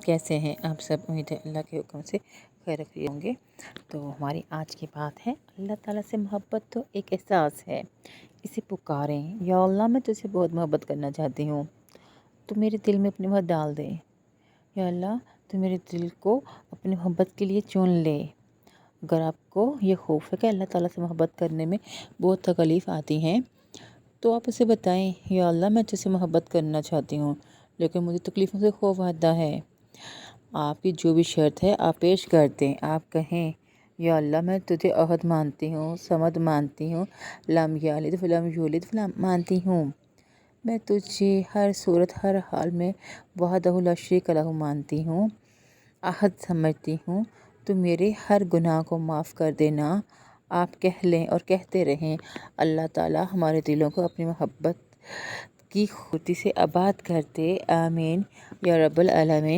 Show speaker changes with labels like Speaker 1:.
Speaker 1: کیسے ہیں آپ سب؟ امید ہے اللہ کے حکم سے خیر خیریت ہوں گے۔ تو ہماری آج کی بات ہے، اللہ تعالیٰ سے محبت تو ایک احساس ہے، اسے پکاریں، یا اللہ میں تجھ سے بہت محبت کرنا چاہتی ہوں، تو میرے دل میں اپنی محبت ڈال دے۔ یا اللہ تو میرے دل کو اپنی محبت کے لیے چن لے۔ اگر آپ کو یہ خوف ہے کہ اللہ تعالیٰ سے محبت کرنے میں بہت تکلیف آتی ہیں، تو آپ اسے بتائیں، یا اللہ میں تجھ سے محبت کرنا چاہتی ہوں، لیکن مجھے تکلیفوں سے خوف آتا ہے۔ آپ کی جو بھی شرط ہے آپ پیش کر دیں۔ آپ کہیں، یا اللہ میں تجھے احد مانتی ہوں، صمد مانتی ہوں، لم یلد ولم یولد مانتی ہوں۔ میں تجھے ہر صورت ہر حال میں وحدہ لا شریک لہ مانتی ہوں، احد سمجھتی ہوں، تو میرے ہر گناہ کو معاف کر دینا۔ آپ کہہ لیں اور کہتے رہیں، اللہ تعالیٰ ہمارے دلوں کو اپنی محبت کی خوبصورتی سے آباد کرتے، آمین یا رب العالمین۔